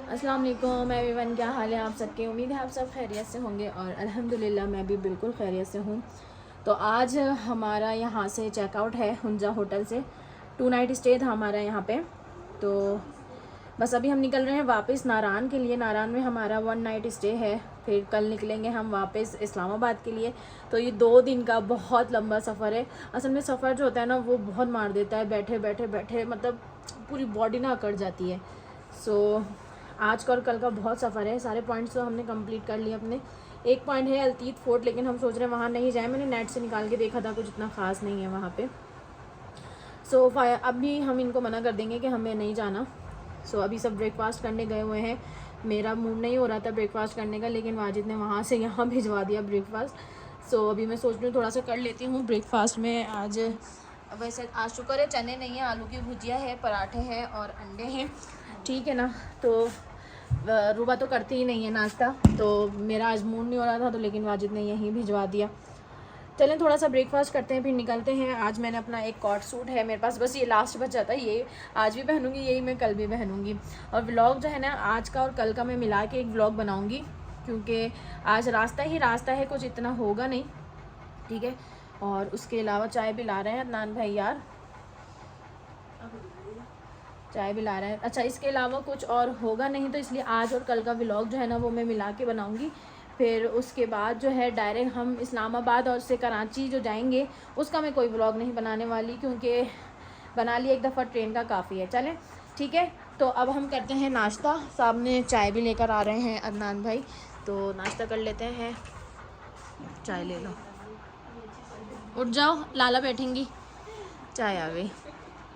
अस्सलाम वालेकुम एवरीवन, क्या हाल है आप सबके। उम्मीद है आप सब खैरियत से होंगे और अल्हम्दुलिल्लाह मैं भी बिल्कुल खैरियत से हूँ। तो आज हमारा यहाँ से चेकआउट है हुंजा होटल से। 2 नाइट स्टे था हमारा यहाँ पे। तो बस अभी हम निकल रहे हैं वापस नारान के लिए। नारान में हमारा 1 नाइट स्टे है, फिर कल निकलेंगे हम वापस इस्लामाबाद के लिए। तो ये 2 दिन का बहुत लंबा सफ़र है। असल में सफ़र जो होता है ना वो बहुत मार देता है, बैठे बैठे बैठे मतलब पूरी बॉडी ना अकड़ जाती है। सो आज का और कल का बहुत सफ़र है। सारे पॉइंट्स तो हमने कंप्लीट कर लिए अपने। एक पॉइंट है अल्तीत फोर्ट, लेकिन हम सोच रहे हैं वहाँ नहीं जाए। मैंने नेट से निकाल के देखा था, कुछ इतना ख़ास नहीं है वहाँ पे। सो अभी हम इनको मना कर देंगे कि हमें नहीं जाना। सो अभी सब ब्रेकफास्ट करने गए हुए हैं। मेरा मूड नहीं हो रहा था ब्रेकफास्ट करने का, लेकिन वाजिद ने वहाँ से यहाँ भिजवा दिया ब्रेकफास्ट। सो अभी मैं सोच रही हूँ थोड़ा सा कर लेती हूँ ब्रेकफास्ट में। आज वैसे आज शुक्र है चने नहीं है, आलू की भुजिया है, पराठे हैं और अंडे हैं, ठीक है ना। तो रूबा तो करती ही नहीं है नाश्ता, तो मेरा आज मूड नहीं हो रहा था, तो लेकिन वाजिद ने यहीं भिजवा दिया। चलें थोड़ा सा ब्रेकफास्ट करते हैं फिर निकलते हैं। आज मैंने अपना एक कॉट सूट है मेरे पास, बस ये लास्ट बचा था, ये आज भी पहनूंगी, यही मैं कल भी पहनूंगी। और व्लॉग जो है ना आज का और कल का मैं मिला के एक व्लॉग बनाऊंगी, क्योंकि आज रास्ता ही रास्ता है, कुछ इतना होगा नहीं, ठीक है। और उसके अलावा चाय भी ला रहे हैं अदनान भाई यार, चाय भी ला रहे हैं। अच्छा, इसके अलावा कुछ और होगा नहीं, तो इसलिए आज और कल का व्लॉग जो है ना वो मैं मिला के बनाऊंगी। फिर उसके बाद जो है डायरेक्ट हम इस्लामाबाद और से कराची जो जाएंगे उसका मैं कोई व्लॉग नहीं बनाने वाली, क्योंकि बना लिया एक दफ़ा ट्रेन का काफ़ी है। चलें ठीक है, तो अब हम करते हैं नाश्ता। सामने चाय भी लेकर आ रहे हैं अदनान भाई, तो नाश्ता कर लेते हैं। चाय ले लो, उठ जाओ, लाला बैठेंगी। चाय आ गई।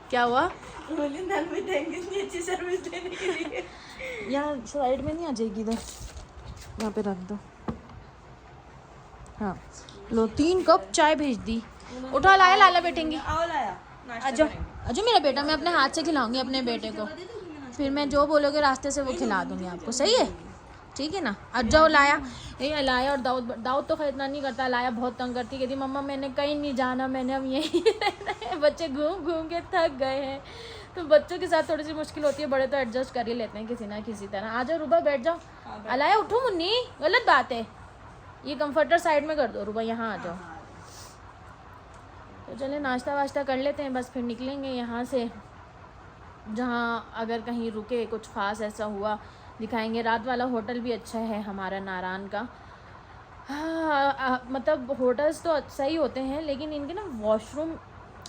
क्या हुआ? अच्छी सर्विस देने के लिए यहाँ साइड में नहीं आ जाएगी, इधर यहाँ पे रख दो। हाँ लो, 3 कप चाय भेज दी। उठा, लाया, लाला बैठेंगी। अजो अजो मेरा बेटा, मैं अपने हाथ से खिलाऊंगी अपने बेटे को, फिर मैं जो बोलोगे रास्ते से वो खिला दूंगी आपको, सही है, ठीक है ना। अज्जा लाया, ये लाया। और दाऊद तो खैर इतना नहीं करता, लाया बहुत तंग करती, कहती मम्मा मैंने कहीं नहीं जाना, मैंने अब यहीं रहना है। बच्चे घूम घूम के थक गए हैं, तो बच्चों के साथ थोड़ी सी मुश्किल होती है, बड़े तो एडजस्ट कर ही लेते हैं किसी ना किसी तरह। आ जाओ रूबा, बैठ जाओ। अलाया उठो मुन्नी, गलत बात है, ये कंफर्टर साइड में कर दो। रूबा यहाँ आ जाओ। तो चले नाश्ता वाश्ता कर लेते हैं, बस फिर निकलेंगे यहाँ से। जहाँ अगर कहीं रुके कुछ ख़ास ऐसा हुआ दिखाएंगे। रात वाला होटल भी अच्छा है हमारा नारान का। हाँ मतलब होटल्स तो सही होते हैं, लेकिन इनके ना वॉशरूम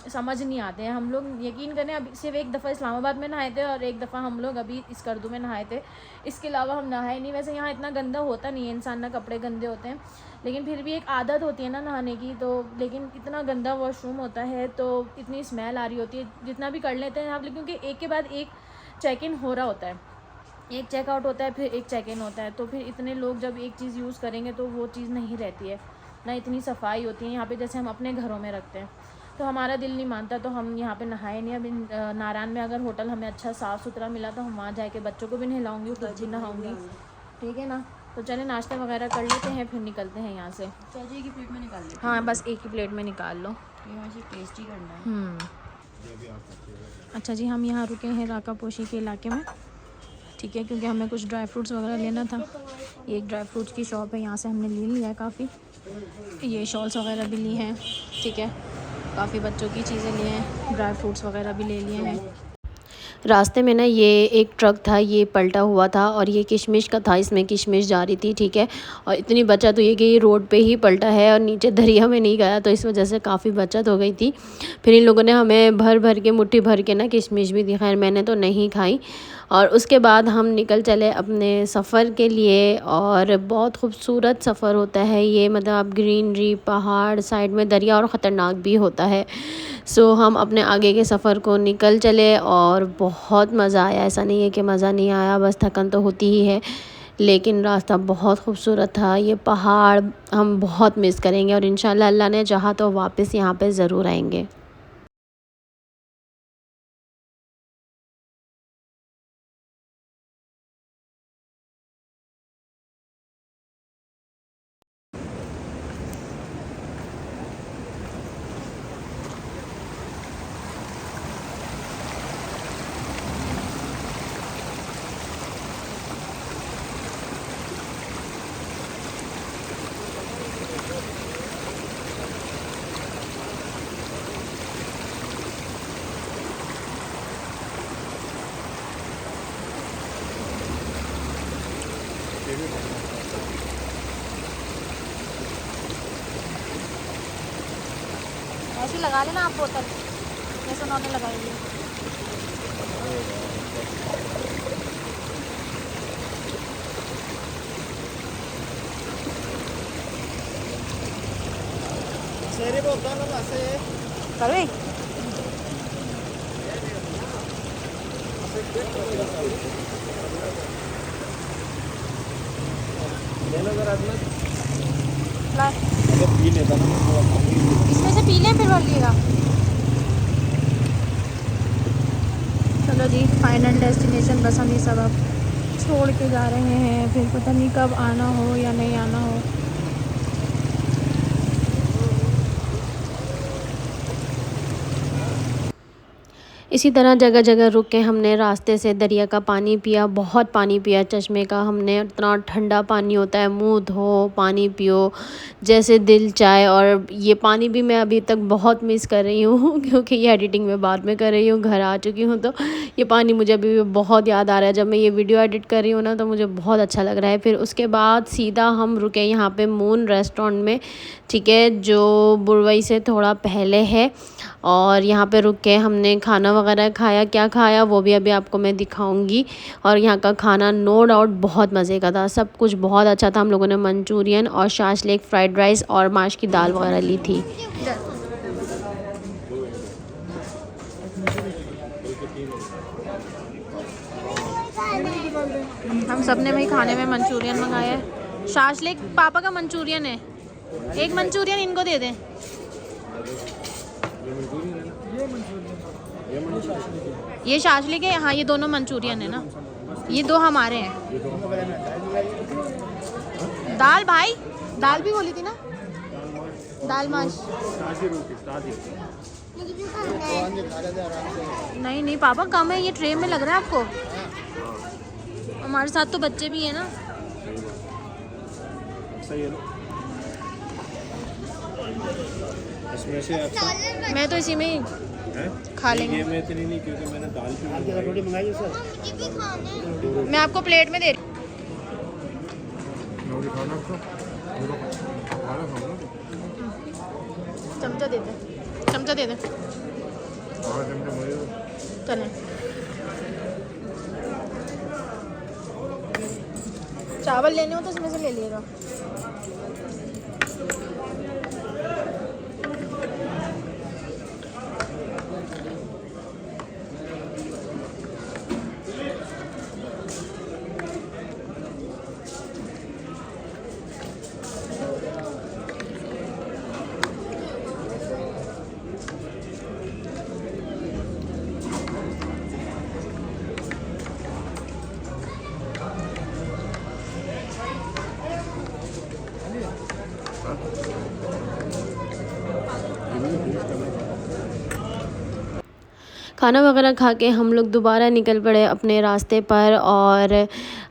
समझ नहीं आते हैं। हम लोग यकीन करें अभी सिर्फ एक दफ़ा इस्लामाबाद में नहाए थे और एक दफ़ा हम लोग अभी स्कर्दू में नहाए थे, इसके अलावा हम नहाए नहीं। वैसे यहाँ इतना गंदा होता नहीं है, इंसान ना कपड़े गंदे होते हैं, लेकिन फिर भी एक आदत होती है ना नहाने की। तो लेकिन इतना गंदा वॉशरूम होता है, तो इतनी स्मेल आ रही होती है जितना भी कर लेते हैं आप, क्योंकि एक के बाद एक चेक इन हो रहा होता है, एक चेकआउट होता है फिर एक चेक इन होता है। तो फिर इतने लोग जब एक चीज़ यूज़ करेंगे तो वो चीज़ नहीं रहती है, ना इतनी सफाई होती है यहाँ पे जैसे हम अपने घरों में रखते हैं। तो हमारा दिल नहीं मानता, तो हम यहाँ पे नहाए नहीं। अभी नारायण में अगर होटल हमें अच्छा साफ़ सुथरा मिला तो हम वहाँ जाके बच्चों को भी नहलाऊँगी, खुद भी नहाऊँगी, ठीक है ना। तो चले नाश्ता वगैरह कर लेते हैं, फिर निकलते हैं यहाँ से। चाची की प्लेट में निकाल लो। हाँ बस एक ही प्लेट में निकाल लो, ये टेस्टी करना है। अच्छा जी, हम यहाँ रुके हैं राका पोशी के इलाके में, ठीक है, क्योंकि हमें कुछ ड्राई फ्रूट्स वगैरह लेना था। ये एक ड्राई फ्रूट्स की शॉप है, यहाँ से हमने ले लिया है काफ़ी। ये शॉल्स वगैरह भी ली हैं, ठीक है, काफ़ी बच्चों की चीज़ें लिए हैं, ड्राई फ्रूट्स वगैरह भी ले लिए हैं। रास्ते में ना ये एक ट्रक था, ये पलटा हुआ था और ये किशमिश का था, इसमें किशमिश जा रही थी, ठीक है। और इतनी बचत हुई कि ये रोड पे ही पलटा है और नीचे दरिया में नहीं गया, तो इस वजह से काफ़ी बचत हो गई थी। फिर इन लोगों ने हमें भर भर के मुट्ठी भर के ना किशमिश भी दी, खैर मैंने तो नहीं खाई। और उसके बाद हम निकल चले अपने सफ़र के लिए। और बहुत खूबसूरत सफ़र होता है ये, मतलब आप ग्रीनरी, पहाड़, साइड में दरिया, और ख़तरनाक भी होता है। सो हम अपने आगे के सफ़र को निकल चले और बहुत मज़ा आया। ऐसा नहीं है कि मज़ा नहीं आया, बस थकन तो होती ही है, लेकिन रास्ता बहुत खूबसूरत था। ये पहाड़ हम बहुत मिस करेंगे और इंशाल्लाह अल्लाह ने चाहा तो वापस यहाँ पे ज़रूर आएंगे। ऐसे लगा लेना आप बोतल, जैसे उन्होंने लगाई है। करो इसमें से पी ले फिर भर लिएगा। चलो जी, फाइनल डेस्टिनेशन बस हम ये सब अब छोड़ के जा रहे हैं, फिर पता नहीं कब आना हो या नहीं आना हो। इसी तरह जगह जगह रुक के हमने रास्ते से दरिया का पानी पिया, बहुत पानी पिया चश्मे का हमने। इतना ठंडा पानी होता है, मुंह धो पानी पियो जैसे दिल चाहे। और ये पानी भी मैं अभी तक बहुत मिस कर रही हूँ क्योंकि ये एडिटिंग मैं बाद में कर रही हूँ, घर आ चुकी हूँ, तो ये पानी मुझे अभी भी बहुत याद आ रहा है। जब मैं ये वीडियो एडिट कर रही हूँ ना तो मुझे बहुत अच्छा लग रहा है। फिर उसके बाद सीधा हम रुके यहाँ पे मून रेस्टोरेंट में, ठीक है, जो बुरवई से थोड़ा पहले है। और यहाँ पे रुक के हमने खाना वगैरह खाया। क्या खाया वो भी अभी आपको मैं दिखाऊंगी। और यहाँ का खाना नो डाउट बहुत मज़े का था, सब कुछ बहुत अच्छा था। हम लोगों ने मंचूरियन और शाशलिक, फ्राइड राइस और माश की दाल वगैरह ली थी। हम सब ने भाई खाने में मंचूरियन मंगाया है। शाशलिक पापा का मंचूरियन है, एक मंचूरियन इनको दे दें। ये शाशलिक है, हाँ ये दोनों मंचूरियन है ना, ये दो हमारे हैं। दाल भाई, दाल भी बोली थी ना, दाल माश। नहीं नहीं पापा कम है, ये ट्रे में लग रहा है आपको। हमारे साथ तो बच्चे भी है ना। इसमें से मैं तो इसी में ही खा लेंगे। मैं इतनी नहीं, क्योंकि मैंने दाल की रोटी मंगाई है सर। मैं आपको प्लेट में दे रही चमचा दे दे, चमचा दे दे। चलें, चावल लेने हो तो इसमें से ले लिएगा। खाना वगैरह खा के हम लोग दोबारा निकल पड़े अपने रास्ते पर। और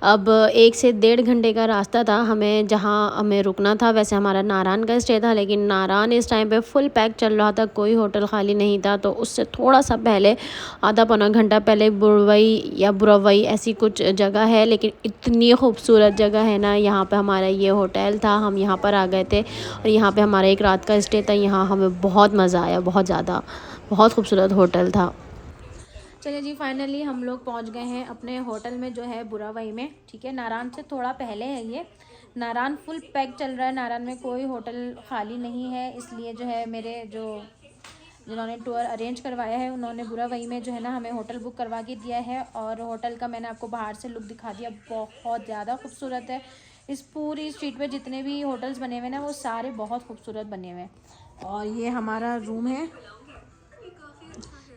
अब 1 से 1.5 घंटे का रास्ता था हमें, जहां हमें रुकना था। वैसे हमारा नारायण का स्टे था, लेकिन नारायण इस टाइम पे फुल पैक चल रहा था, कोई होटल खाली नहीं था। तो उससे थोड़ा सा पहले, आधा पौना घंटा पहले, बुरवई या बुरवई ऐसी कुछ जगह है, लेकिन इतनी खूबसूरत जगह है ना। यहाँ पर हमारा ये होटल था, हम यहाँ पर आ गए थे और यहाँ पर हमारा एक रात का स्टे था। यहाँ हमें बहुत मज़ा आया, बहुत ज़्यादा, बहुत खूबसूरत होटल था। चलिए जी, फाइनली हम लोग पहुंच गए हैं अपने होटल में, जो है बुरावई में, ठीक है। नारायण से थोड़ा पहले है ये। नारायण फुल पैक चल रहा है, नारायण में कोई होटल खाली नहीं है। इसलिए जो है मेरे जिन्होंने टूर अरेंज करवाया है, उन्होंने बुरावई में जो है ना हमें होटल बुक करवा के दिया है। और होटल का मैंने आपको बाहर से लुक दिखा दिया, बहुत ज़्यादा खूबसूरत है। इस पूरी स्ट्रीट पे जितने भी होटल्स बने हुए ना, वो सारे बहुत खूबसूरत बने हुए हैं। और ये हमारा रूम है,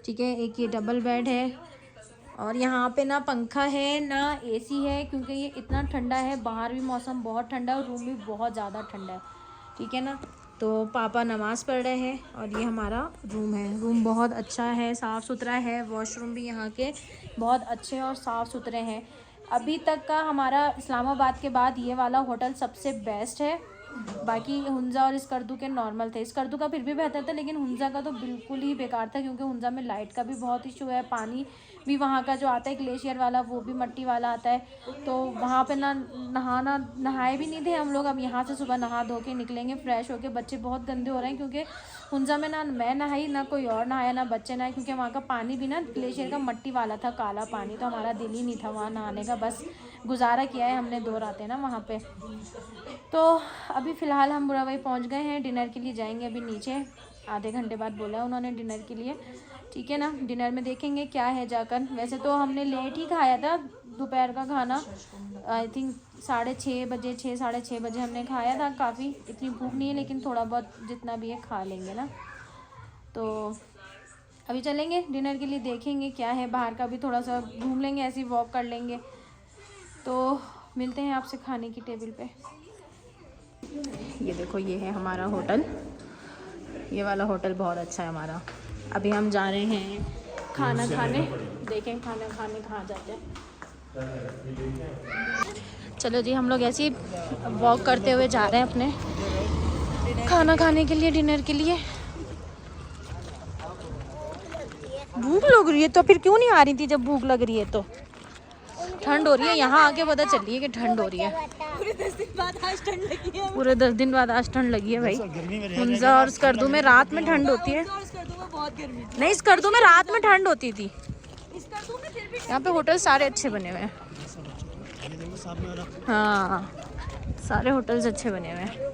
ठीक है। एक ये डबल बेड है और यहाँ पे ना पंखा है ना एसी है, क्योंकि ये इतना ठंडा है। बाहर भी मौसम बहुत ठंडा है और रूम भी बहुत ज़्यादा ठंडा है, ठीक है ना। तो पापा नमाज़ पढ़ रहे हैं और ये हमारा रूम है। रूम बहुत अच्छा है, साफ़ सुथरा है। वॉशरूम भी यहाँ के बहुत अच्छे और साफ़ सुथरे हैं। अभी तक का हमारा इस्लामाबाद के बाद ये वाला होटल सबसे बेस्ट है। बाकी हुंजा और स्कर्दू के नॉर्मल थे, स्कर्दू का फिर भी बेहतर था, लेकिन हुंजा का तो बिल्कुल ही बेकार था, क्योंकि हुंजा में लाइट का भी बहुत इशू है, पानी भी वहाँ का जो आता है ग्लेशियर वाला, वो भी मट्टी वाला आता है। तो वहाँ पे नहाए भी नहीं थे हम लोग। अब यहाँ से सुबह नहा धो के निकलेंगे फ्रेश होके। बच्चे बहुत गंदे हो रहे हैं क्योंकि हुंजा में ना मैं नहाई, ना कोई और नहाया, ना बच्चे नहाए, क्योंकि वहाँ का पानी भी ना ग्लेशियर का मट्टी वाला था, काला पानी। तो हमारा दिल ही नहीं था वहाँ नहाने का, बस गुजारा किया है हमने 2 रातें ना वहाँ पे। तो अभी फ़िलहाल हम बुराबाई पहुँच गए हैं, डिनर के लिए जाएंगे अभी नीचे। आधे घंटे बाद बोला है उन्होंने डिनर के लिए, ठीक है ना। डिनर में देखेंगे क्या है जाकर। वैसे तो हमने लेट ही खाया था दोपहर का खाना, आई थिंक 6:30 बजे, 6-6:30 बजे हमने खाया था। काफ़ी इतनी भूख नहीं है, लेकिन थोड़ा बहुत जितना भी है खा लेंगे ना। तो अभी चलेंगे डिनर के लिए, देखेंगे क्या है बाहर का भी, थोड़ा सा घूम लेंगे, ऐसे ही वॉक कर लेंगे। तो मिलते हैं आपसे खाने की टेबल पे। ये देखो, ये है हमारा होटल। ये वाला होटल बहुत अच्छा है हमारा। अभी हम जा रहे हैं खाना खाने, देखें खाना खाने कहाँ जाते हैं। चलो जी, हम लोग ऐसे ही वॉक करते हुए जा रहे हैं अपने खाना खाने के लिए, डिनर के लिए। भूख लग रही है तो फिर क्यों नहीं आ रही थी जब भूख लग रही है तो? ठंड हो रही है, यहाँ आके पता चल रही है कि ठंड हो रही है। पूरे 10 दिन बाद आज ठंड लगी है। पूरे 10 दिन बाद आज ठंड लगी है भाई। हुंजा और स्कर्दू में रात में ठंड होती है। नहीं, स्कर्दू में रात में ठंड होती थी। यहाँ पे होटल सारे अच्छे बने हुए हैं। हाँ, सारे होटल्स अच्छे बने हुए हैं।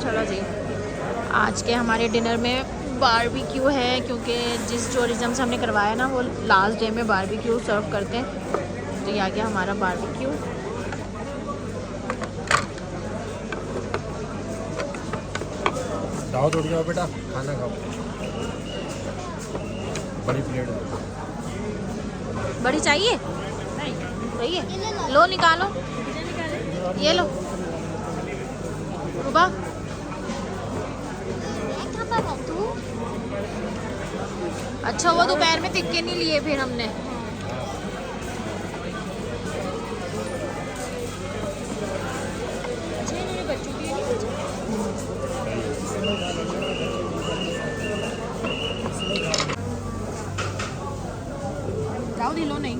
चलो जी, आज के हमारे डिनर में बारबेक्यू है, क्योंकि जिस टूरिज्म से हमने करवाया ना, वो लास्ट डे में बारबेक्यू सर्व करते हैं। तो ये आ गया हमारा बारबेक्यू। दावत उठ जाओ बेटा, खाना खाओ। बड़ी प्लेट है। बड़ी चाहिए? नहीं चाहिए, लो निकालो, ये लो रुबा। अच्छा, वो दोपहर में टिक्के नहीं लिए फिर हमने। जाओ दी लो, नहीं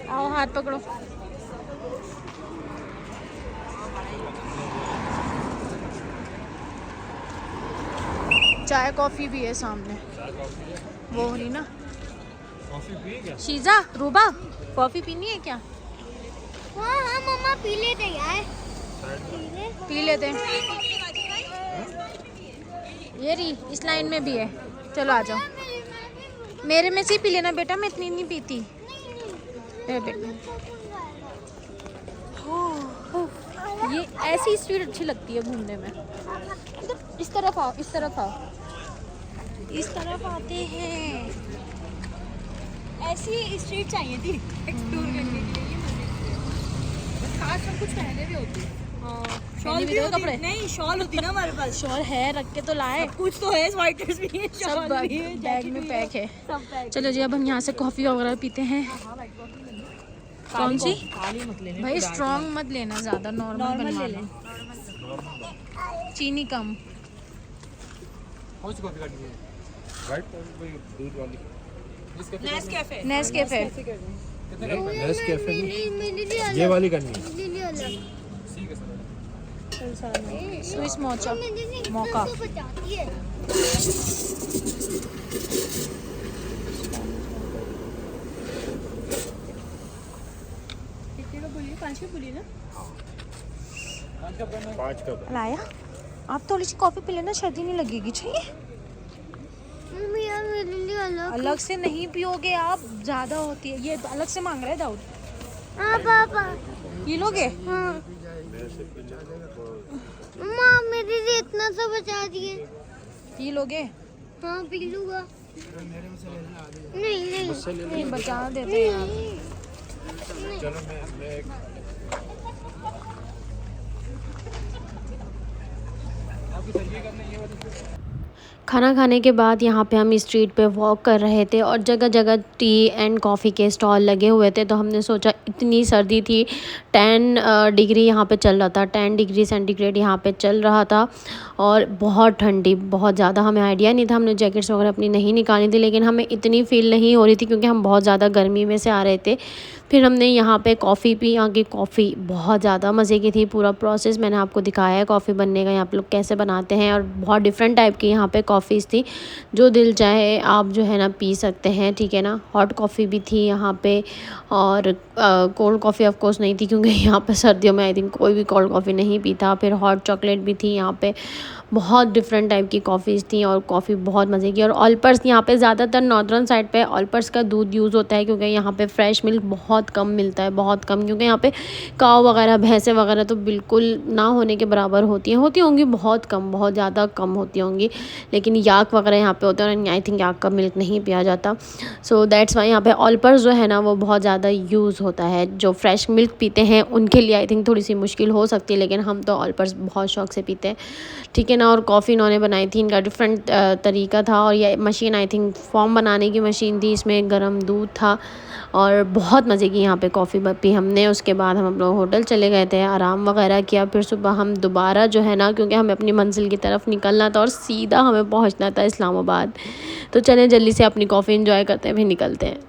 आओ, हाथ पकड़ो। चाय कॉफ़ी भी है सामने, वो हो रही ना। कॉफी पी क्या? शीजा, रूबा, कॉफ़ी पीनी है क्या? हाँ हाँ मम्मा, पी लेते यार, पी लेते हैं। ये रही, इस लाइन में भी है, चलो आ जाओ। मेरे में से ही पी लेना बेटा, मैं इतनी नहीं पीती। ये ऐसी स्ट्रीट अच्छी लगती है घूमने में। इस तरफ आओ, इस तरफ आओ, इस तरफ आते हैं। ऐसी स्ट्रीट चाहिए थी एक्सप्लोर करने के लिए। खास सब कुछ पहले भी होती है। शॉल भी होती, कपड़े नहीं, शॉल होती ना हमारे पास। शॉल है, रख के तो लाए। कुछ तो है, स्वेटर्स भी है, सब शॉल भी है, बैग में पैक है। सब पैक। चलो जी, अब हम यहाँ से कॉफ़ी वगैरह पीते हैं। कौन सी? भाई स्ट्रॉन्ग मत लेना, ज़्यादा नॉर्मल बनवाना, चीनी कम। कौन सी कॉफी काटनी है? वाइट कोई दूध वाली? नेस्कैफे। नेस्कैफे। नेस्कैफे नहीं, ये वाली करनी है। स्विस मोचा मौका। बोलिए 5 का बोलिए ना। 5 कप लाया, आप थोड़ी सी कॉफ़ी पी लेना, सर्दी नहीं लगेगी। चाहिए? अलग से नहीं पियोगे आप, ज़्यादा होती है। ये अलग से मांग रहा है दाऊद। हाँ पापा, पी लोगे? हाँ मम्मा, मेरे लिए इतना सा बचा दिए। पी लोगे? हाँ पी लूँगा। नहीं नहीं नहीं बचा देते हैं आप। चलो मैं खाना खाने के बाद यहाँ पे हम स्ट्रीट पे वॉक कर रहे थे और जगह जगह टी एंड कॉफ़ी के स्टॉल लगे हुए थे। तो हमने सोचा, इतनी सर्दी थी, 10 डिग्री यहाँ पे चल रहा था, 10 डिग्री सेंटीग्रेड यहाँ पे चल रहा था और बहुत ठंडी, बहुत ज़्यादा। हमें आइडिया नहीं था, हमने जैकेट्स वगैरह अपनी नहीं निकाली थी, लेकिन हमें इतनी फ़ील नहीं हो रही थी क्योंकि हम बहुत ज़्यादा गर्मी में से आ रहे थे। फिर हमने यहाँ पे कॉफ़ी पी। यहाँ की कॉफ़ी बहुत ज़्यादा मज़े की थी। पूरा प्रोसेस मैंने आपको दिखाया है कॉफ़ी बनने का, यहाँ पे लोग कैसे बनाते हैं, और बहुत डिफरेंट टाइप की यहाँ पे कॉफ़ीज़ थी। जो दिल चाहे आप जो है ना पी सकते हैं, ठीक है ना। हॉट कॉफ़ी भी थी यहाँ पे, और कोल्ड कॉफ़ी ऑफ कोर्स नहीं थी क्योंकि यहाँ पे सर्दियों में आई थिंक कोई भी कोल्ड कॉफ़ी नहीं पीता। फिर हॉट चॉकलेट भी थी यहाँ पे। बहुत डिफरेंट टाइप की कॉफ़ीज़ थी और कॉफ़ी बहुत मज़े की। और ऑलपर्स, यहाँ पे ज़्यादातर नॉर्दर्न साइड पे ऑलपर्स का दूध यूज़ होता है क्योंकि यहाँ पे फ्रेश मिल्क बहुत कम मिलता है, बहुत कम। क्योंकि यहाँ पे काव वगैरह, भैंसें वगैरह तो बिल्कुल ना होने के बराबर होती होंगी बहुत कम, बहुत ज़्यादा कम होती होंगी। लेकिन याक वगैरह यहाँ पे होते हैं और आई थिंक याक का मिल्क नहीं पिया जाता। सो दैट्स वाई यहाँ पे ऑलपर्स जो है ना वो बहुत ज़्यादा यूज़ होता है। जो फ्रेश मिल्क पीते हैं उनके लिए आई थिंक थोड़ी सी मुश्किल हो सकती है, लेकिन हम तो ऑलपर्स बहुत शौक से पीते हैं, ठीक है ना। और कॉफ़ी इन्होंने बनाई थी, इनका डिफरेंट तरीका था। और ये मशीन आई थिंक फॉर्म बनाने की मशीन थी, इसमें गर्म दूध था और बहुत मज़े की यहाँ पे कॉफ़ी पी हमने। उसके बाद हम लोग होटल चले गए थे, आराम वगैरह किया। फिर सुबह हम दोबारा जो है ना, क्योंकि हमें अपनी मंजिल की तरफ निकलना था और सीधा हमें पहुँचना था इस्लामाबाद। तो चलें जल्दी से अपनी कॉफ़ी इंजॉय करते हैं, फिर निकलते हैं।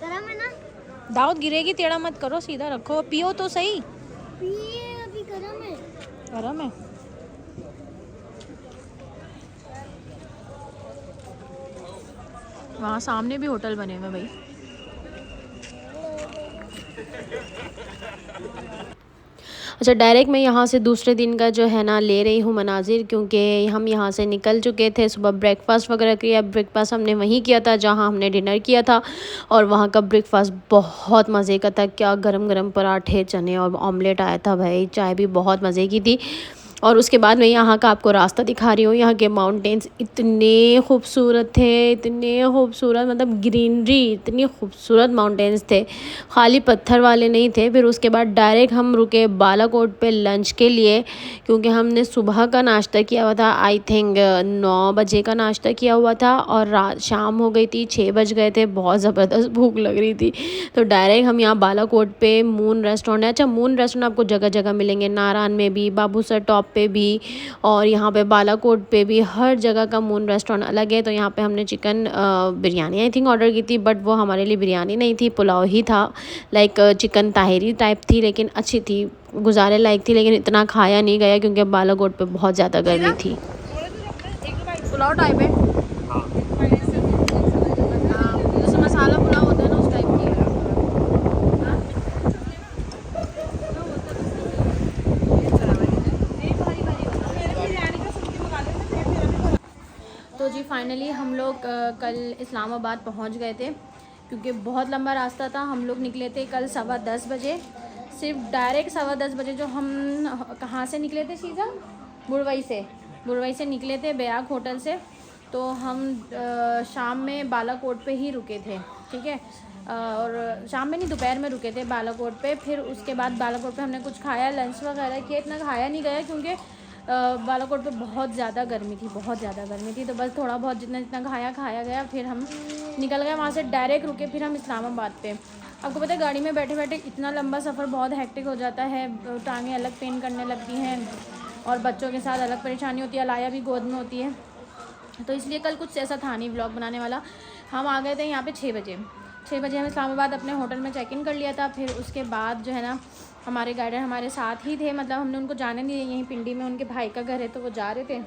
गरम है ना? दाऊद गिरेगी, टेढ़ा मत करो, सीधा रखो, पियो तो सही। पिए, अभी गरम है। गरम है। वहाँ सामने भी होटल बने हुए भाई। अच्छा, डायरेक्ट मैं यहाँ से दूसरे दिन का जो है ना ले रही हूँ मनाजिर, क्योंकि हम यहाँ से निकल चुके थे। सुबह ब्रेकफास्ट वगैरह किया। ब्रेकफास्ट हमने वहीं किया था जहाँ हमने डिनर किया था, और वहाँ का ब्रेकफास्ट बहुत मज़े का था। क्या गरम गरम पराठे, चने और ऑमलेट आया था भाई। चाय भी बहुत मज़े की थी। और उसके बाद मैं यहाँ का आपको रास्ता दिखा रही हूँ। यहाँ के माउंटेन्स इतने खूबसूरत थे, इतने खूबसूरत, मतलब ग्रीनरी, इतनी खूबसूरत माउंटेन्स थे, खाली पत्थर वाले नहीं थे। फिर उसके बाद डायरेक्ट हम रुके बालाकोट पे लंच के लिए, क्योंकि हमने सुबह का नाश्ता किया हुआ था, आई थिंक 9 बजे का नाश्ता किया हुआ था, और रात शाम हो गई थी, 6 बज गए थे, बहुत ज़बरदस्त भूख लग रही थी। तो डायरेक्ट हम यहाँ बालाकोट पे मून रेस्टोरेंट है। अच्छा, मून रेस्टोरेंट आपको जगह जगह मिलेंगे, नारायण में भी, बाबूसर टॉप पे भी, और यहाँ पे बालाकोट पे भी, हर जगह का मून रेस्टोरेंट अलग है। तो यहाँ पे हमने chicken biryani I think order की थी, बट वो हमारे लिए बिरयानी नहीं थी, पुलाव ही था, लाइक चिकन ताहिरी टाइप थी, लेकिन अच्छी थी, गुजारे लायक थी। लेकिन इतना खाया नहीं गया क्योंकि बालाकोट पे बहुत ज़्यादा गर्मी थी। पुलाव टाइप है, जैसे मसाला पुलाव होता है ना, उस टाइप की है। तो जी फाइनली हम लोग कल इस्लामाबाद पहुंच गए थे, क्योंकि बहुत लंबा रास्ता था। हम लोग निकले थे कल 10:15 बजे सिर्फ डायरेक्ट 10:15 बजे जो हम कहाँ से निकले थे शीज़ा, बुरवई से निकले थे बयाग होटल से, तो हम शाम में बालाकोट पे ही रुके थे, ठीक है। और शाम में नहीं, दोपहर में रुके थे बालाकोट पे। फिर उसके बाद बालाकोट पे हमने कुछ खाया, लंच वगैरह किया। इतना खाया नहीं गया क्योंकि बालाकोट पे बहुत ज़्यादा गर्मी थी, तो बस थोड़ा बहुत जितना खाया गया। फिर हम निकल गए वहाँ से, डायरेक्ट रुके फिर हम इस्लामाबाद पे। आपको पता है गाड़ी में बैठे बैठे इतना लंबा सफ़र बहुत हेक्टिक हो जाता है, टांगें अलग पेन करने लगती हैं और बच्चों के साथ अलग परेशानी होती है, लाया भी गोद में होती है, तो इसलिए कल कुछ ऐसा था नहीं व्लॉग बनाने वाला। हम आ गए थे यहाँ पे 6 बजे हम इस्लामाबाद अपने होटल में चेक इन कर लिया था। फिर उसके बाद जो है ना, हमारे गाइडर हमारे साथ ही थे, मतलब हमने उनको जाने नहीं दिया। यहीं पिंडी में उनके भाई का घर है, तो वो जा रहे थे,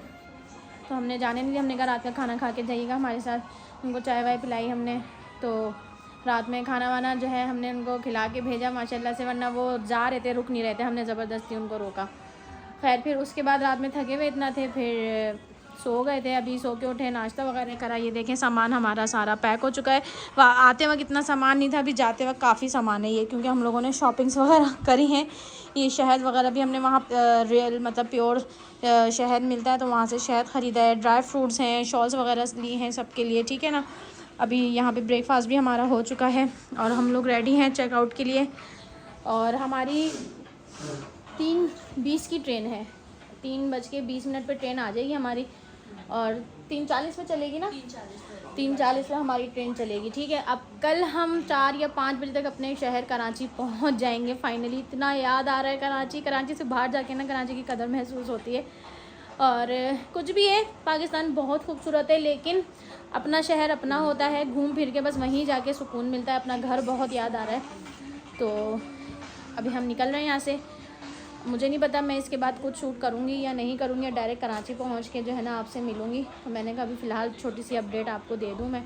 तो हमने जाने नहीं दिया। हमने कहा रात का खाना खा के जाइएगा हमारे साथ। उनको चाय वाय पिलाई हमने, तो रात में खाना वाना जो है हमने उनको खिला के भेजा माशाल्लाह से, वरना वो जा रहे थे, रुक नहीं रहे थे, हमने ज़बरदस्ती उनको रोका। खैर फिर उसके बाद रात में थके हुए इतना थे, फिर सो गए थे। अभी सो के उठे, नाश्ता वगैरह करा। ये देखें सामान हमारा सारा पैक हो चुका है। आते वक्त इतना सामान नहीं था, अभी जाते वक्त काफ़ी सामान है ये, क्योंकि हम लोगों ने शॉपिंग्स वगैरह करी हैं। ये शहद वगैरह भी हमने वहाँ रियल मतलब प्योर शहद मिलता है, तो वहाँ से शहद ख़रीदा है। ड्राई फ्रूट्स हैं, शॉल्स वगैरह लिए हैं सबके लिए, ठीक है ना। अभी यहाँ पे ब्रेकफास्ट भी हमारा हो चुका है और हम लोग रेडी हैं चेकआउट के लिए। और हमारी 3:20 की ट्रेन है, 3:20 पर ट्रेन आ जाएगी हमारी, और 3:40 पे चलेगी ना, 3:40 पे हमारी ट्रेन चलेगी, ठीक है। अब कल हम 4 या 5 बजे तक अपने शहर कराची पहुंच जाएंगे फाइनली। इतना याद आ रहा है कराची से बाहर जाके ना, कराची की कदर महसूस होती है। और कुछ भी है, पाकिस्तान बहुत खूबसूरत है, लेकिन अपना शहर अपना होता है, घूम फिर के बस वहीं जाके सुकून मिलता है। अपना घर बहुत याद आ रहा है। तो अभी हम निकल रहे हैं यहाँ से। मुझे नहीं पता मैं इसके बाद कुछ शूट करूँगी या नहीं करूँगी, या डायरेक्ट कराची पहुँच के जो है ना आपसे मिलूँगी। तो मैंने कहा अभी फ़िलहाल छोटी सी अपडेट आपको दे दूँ मैं।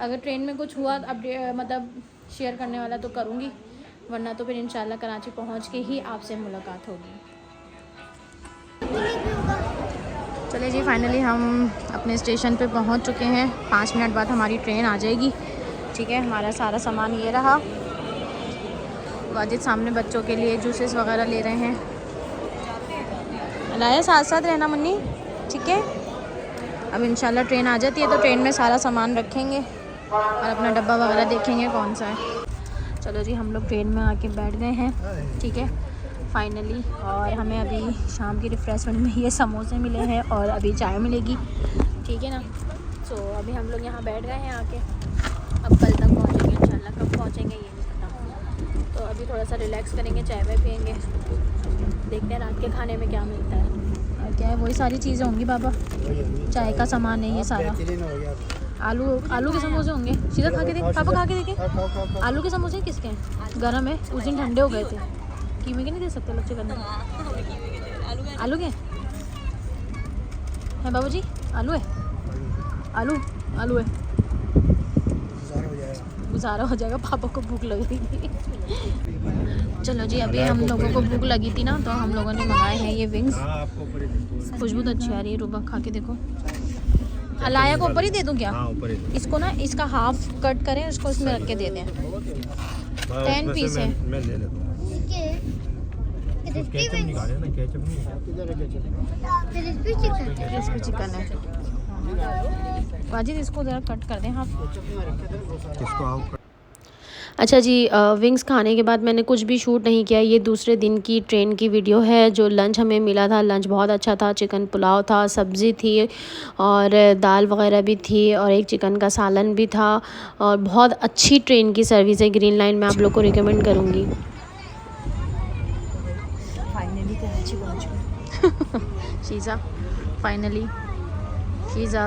अगर ट्रेन में कुछ हुआ अपडेट मतलब शेयर करने वाला तो करूँगी, वरना तो फिर इंशाल्लाह कराची पहुँच के ही आपसे मुलाकात होगी। चलिए जी, फाइनली हम अपने स्टेशन पे पहुँच चुके हैं। 5 मिनट बाद हमारी ट्रेन आ जाएगी, ठीक है। हमारा सारा सामान ये रहा। वाजिद सामने बच्चों के लिए जूसेस वगैरह ले रहे हैं। लाया साथ साथ रहना मुन्नी, ठीक है। अब इंशाल्लाह ट्रेन आ जाती है तो ट्रेन में सारा सामान रखेंगे और अपना डब्बा वगैरह देखेंगे कौन सा है। चलो जी, हम लोग ट्रेन में आके बैठ गए हैं, ठीक है फाइनली। और हमें अभी शाम की रिफ्रेशमेंट में ये समोसे मिले हैं और अभी चाय मिलेगी, ठीक है ना। सो अभी हम लोग यहाँ बैठ गए हैं आके। अब कल तक पहुँचेंगे इंशाल्लाह, कब पहुँचेंगे ये नहीं पता। तो अभी थोड़ा सा रिलैक्स करेंगे, चाय वाय पियेंगे, देखते हैं रात के खाने में क्या मिलता है। और क्या है, वही सारी चीज़ें होंगी बाबा, चाय का सामान है ये सारा। आलू के समोसे होंगे। सीधा खा के देख पापा, खा के देखे। आलू के समोसे किसके हैं? गरम है, उस दिन ठंडे हो गए थे। कीमे के नहीं दे सकते लच्छे करने? आलू के हैं बाबू जी? आलू है, आलू है। गुजारा हो जाएगा, पापा को भूख लग रही थी। चलो जी, अभी हम लोगों को भूख लगी थी ना, तो हम लोगों ने मंगाए हैं ये विंग्स। खुशबू तो अच्छी आ रही है। रूबा खा के देखो। अलाया को ऊपर ही दे दूँ क्या? इसको ना, इसका हाफ कट करें, उसको इसमें रख के दे दें। 10 पीस है। क्रिस्पी चिकन है। वाजिद इसको ज़रा कट कर दें हाफ। अच्छा जी, विंग्स खाने के बाद मैंने कुछ भी शूट नहीं किया। ये दूसरे दिन की ट्रेन की वीडियो है। जो लंच हमें मिला था, लंच बहुत अच्छा था। चिकन पुलाव था, सब्ज़ी थी और दाल वगैरह भी थी और एक चिकन का सालन भी था। और बहुत अच्छी ट्रेन की सर्विस है ग्रीन लाइन में, आप लोग को रिकमेंड करूँगी। फाइनली कराची पहुँच गए। शीज़ा फाइनली, शीज़ा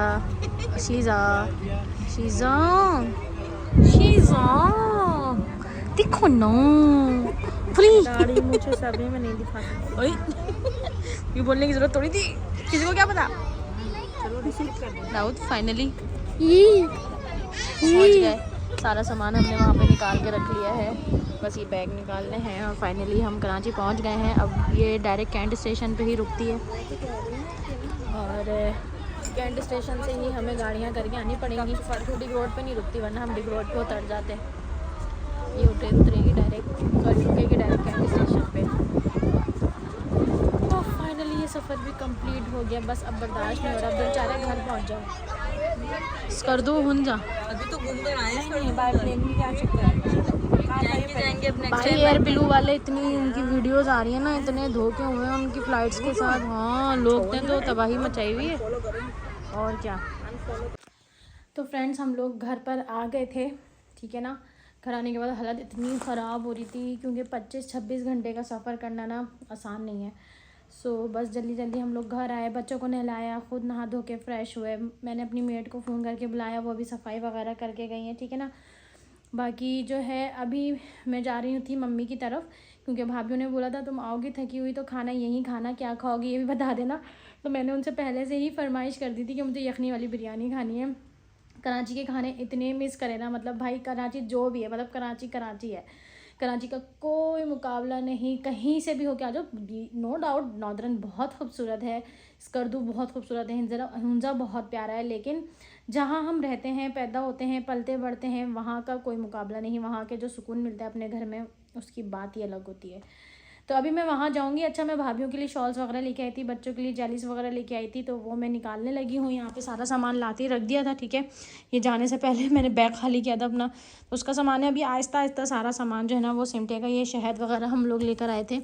देखो ना, दाढ़ी मुझे सभी में नहीं दिखा सकती। ओए ये बोलने की जरूरत थोड़ी थी, किसी को क्या पता। दाऊद फाइनली पहुंच गए। सारा सामान हमने वहाँ पे निकाल के रख लिया है, बस ये बैग निकालने हैं। और फाइनली हम कराची पहुँच गए हैं। अब ये डायरेक्ट कैंट स्टेशन पे ही रुकती है और कैंट स्टेशन से ही हमें गाड़ियाँ करके आनी पड़ेंगी। डिग रोड पे नहीं रुकती, वरना हम डिग रोड पे उतर जाते। ये उतरेगी डायरेक्ट, गाड़ी रुकेगी डायरेक्ट कैंट स्टेशन। पे। तो फाइनली ये सफ़र भी कंप्लीट हो गया, बस अब बर्दाश्त नहीं हो रहा, दिल चाह रहा है घर पहुंच जाओ। कर दो हुंजा अभी तो घूम कर आए हैं, बाय प्लेन में क्या चक्कर है। जाएंगे अपने भाई एयर ब्लू वाले इतनी उनकी वीडियोस आ रही है ना, इतने धोखे हुए हैं उनकी फ़्लाइट्स के साथ। हाँ, लोग ने तो तबाही मचाई हुई है और क्या। तो फ्रेंड्स हम लोग घर पर आ गए थे, ठीक है ना। घर आने के बाद हालत इतनी ख़राब हो रही थी क्योंकि 25-26 घंटे का सफ़र करना ना आसान नहीं है। बस जल्दी जल्दी हम लोग घर आए, बच्चों को नहलाया, खुद नहा धो के फ़्रेश हुए। मैंने अपनी मेड को फ़ोन करके बुलाया, वो भी सफाई वगैरह करके गई हैं, ठीक है ना। बाकी जो है अभी मैं जा रही थी मम्मी की तरफ, क्योंकि भाभीयों ने बोला था तुम आओगी थकी हुई तो खाना यहीं खाना, क्या खाओगी ये भी बता देना। तो मैंने उनसे पहले से ही फरमाइश कर दी थी कि मुझे यखनी वाली बिरयानी खानी है। कराची के खाने इतने मिस करे ना, मतलब भाई कराची जो भी है, मतलब कराची कराची है, कराची का कोई मुकाबला नहीं। कहीं से भी होके आ जाओ, नो डाउट नॉर्दर्न बहुत खूबसूरत है, स्कर्दू बहुत खूबसूरत है, हुंजा बहुत प्यारा है, लेकिन जहाँ हम रहते हैं, पैदा होते हैं, पलते बढ़ते हैं, वहाँ का कोई मुकाबला नहीं। वहाँ के जो सुकून मिलता है अपने घर में, उसकी बात ही अलग होती है। तो अभी मैं वहाँ जाऊँगी। अच्छा, मैं भाभीयों के लिए शॉल्स वगैरह लेके आई थी, बच्चों के लिए जेलीस वगैरह लेके आई थी, तो वो मैं निकालने लगी हूँ। यहाँ पे सारा सामान लाते रख दिया था, ठीक है। ये जाने से पहले मैंने बैग खाली किया था अपना, तो उसका सामान है। अभी आहिस्ता आहिस्ता सारा सामान जो है ना वो सिमटेगा। ये शहद वगैरह हम लोग लेकर आए थे,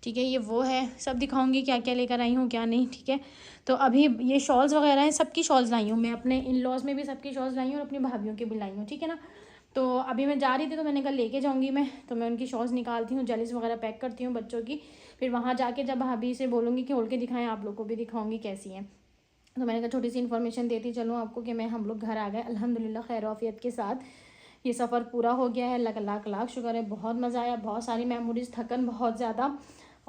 ठीक है। ये वो है, सब दिखाऊंगी क्या क्या लेकर आई हूँ क्या नहीं, ठीक है। तो अभी ये शॉल्स वगैरह हैं, सबकी शॉल्स लाई हूँ मैं, अपने इन लॉज में भी सबकी शॉल्स लाई हूँ और अपनी भाभीयों की भी लाई हूँ, ठीक है ना। तो अभी मैं जा रही थी तो मैंने कहा लेके जाऊँगी मैं, तो मैं उनकी शॉल्स निकालती हूँ, जेलिस वगैरह पैक करती हूँ बच्चों की। फिर वहाँ जाके जब भाभी से बोलूँगी कि खोल के दिखाएं, आप लोग को भी दिखाऊँगी कैसी हैं। तो मैंने कहा छोटी सी इन्फॉर्मेशन देती चलूँ आपको कि मैं हम लोग घर आ गए अल्हम्दुलिल्लाह खैर आफियत के साथ। ये सफ़र पूरा हो गया है, लाख लाख शुक्र है। बहुत मज़ा आया, बहुत सारी मेमोरीज़, थकन बहुत ज़्यादा।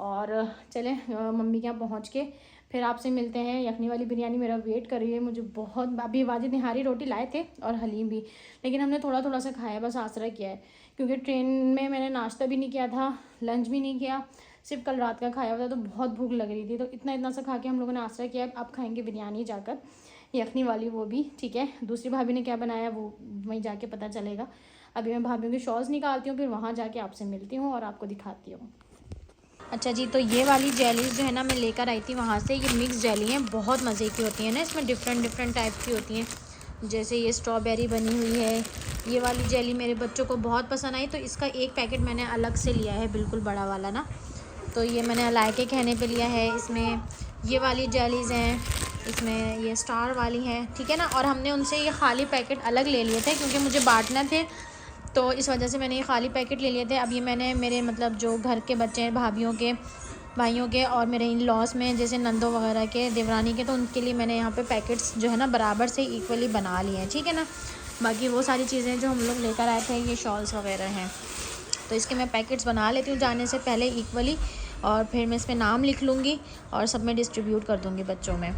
और चले मम्मी के यहाँ पहुँच के फिर आपसे मिलते हैं। यखनी वाली बिरयानी मेरा वेट कर रही है मुझे बहुत। अभी वाजिद निहारी रोटी लाए थे और हलीम भी, लेकिन हमने थोड़ा थोड़ा सा खाया, बस आसरा किया है, क्योंकि ट्रेन में मैंने नाश्ता भी नहीं किया था, लंच भी नहीं किया, सिर्फ कल रात का खाया हुआ था, तो बहुत भूख लग रही थी। तो इतना सा खा के हम लोगों ने आसरा किया। अब खाएंगे बिरयानी जाकर, यखनी वाली वो भी, ठीक है। दूसरी भाभी ने क्या बनाया वो वहीं जाके पता चलेगा। अभी मैं भाभीयों की शॉल्स निकालती हूँ, फिर वहाँ जाके आपसे मिलती हूँ और आपको दिखाती हूँ। अच्छा जी, तो ये वाली जेलीज़ जो है ना मैं लेकर आई थी वहाँ से। ये मिक्स जेली हैं, बहुत मज़े की होती हैं ना, इसमें डिफरेंट टाइप की होती हैं। जैसे ये स्ट्रॉबेरी बनी हुई है, ये वाली जेली मेरे बच्चों को बहुत पसंद आई, तो इसका एक पैकेट मैंने अलग से लिया है, बिल्कुल बड़ा वाला ना। तो ये मैंने अलाय के कहने पे लिया है। इसमें ये वाली जेलीज़ हैं, इसमें ये स्टार वाली हैं, ठीक है ना। और हमने उनसे ये खाली पैकेट अलग ले लिए थे क्योंकि मुझे बांटना थे, तो इस वजह से मैंने ये खाली पैकेट ले लिए थे। अब ये मैंने मेरे मतलब जो घर के बच्चे हैं, भाभीयों के, भाइयों के और मेरे इन लॉस में जैसे नंदों वगैरह के, देवरानी के, तो उनके लिए मैंने यहाँ पे पैकेट्स जो है ना बराबर से इक्वली बना लिए हैं, ठीक है ना। बाकी वो सारी चीज़ें जो हम लोग लेकर आए थे, ये शॉल्स वगैरह हैं, तो इसके मैं पैकेट्स बना लेती हूँ जाने से पहले इक्वली, और फिर मैं इसमें नाम लिख लूँगी और सब में डिस्ट्रीब्यूट कर दूँगी बच्चों में।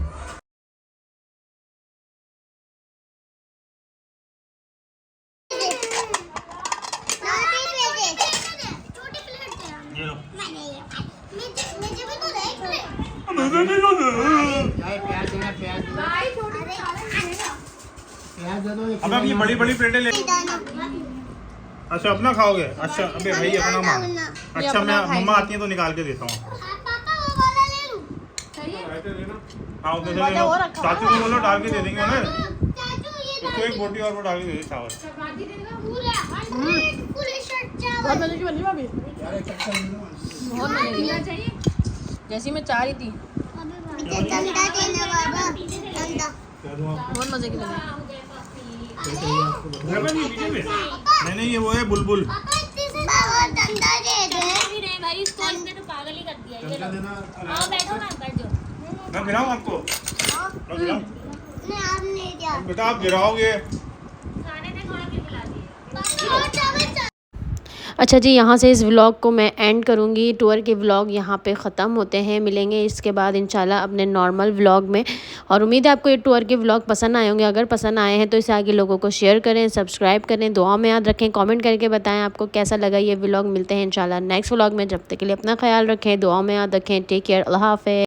अब आप ये बड़ी बड़ी प्लेटें ले। अच्छा अपना खाओगे? अच्छा अबे भाई अपना माँ। अच्छा मैं मम्मा आती है तो निकाल के देता हूँ। हाँ उधर से लो, चाचू को बोलो डाल के दे देंगे उन्हें। उसको एक बोटी और वो डाल के दे दे चावल। बहुत मज़े की बनी भाभी, बहुत मज़े की, जैसी मैं चाह रही थी, बहुत मज़े की बनी। नहीं ये वो है बुलबुल। भाई इसको इसने तो पागल ही कर दिया। ये लो, आओ बैठो ना, बैठ जाओ। मैं गिराऊँ आपको? मैं गिराऊँ? नहीं आप नहीं दिया। बेटा आप गिराओगे। खाने में थोड़ा भी खिला दिए। अच्छा जी, यहाँ से इस व्लॉग को मैं एंड करूँगी। टूर के व्लॉग यहाँ पे ख़त्म होते हैं। मिलेंगे इसके बाद इंशाल्लाह अपने नॉर्मल व्लॉग में। और उम्मीद है आपको ये टूर के व्लॉग पसंद आए होंगे। अगर पसंद आए हैं तो इसे आगे लोगों को शेयर करें, सब्सक्राइब करें, दुआ में याद रखें, कमेंट करके बताएं आपको कैसा लगा ये व्लॉग। मिलते हैं इंशाल्लाह नेक्स्ट व्लॉग में। जब तक के लिए अपना ख्याल रखें, दुआ में याद रखें। टेक केयर, अल्लाह हाफ़िज़।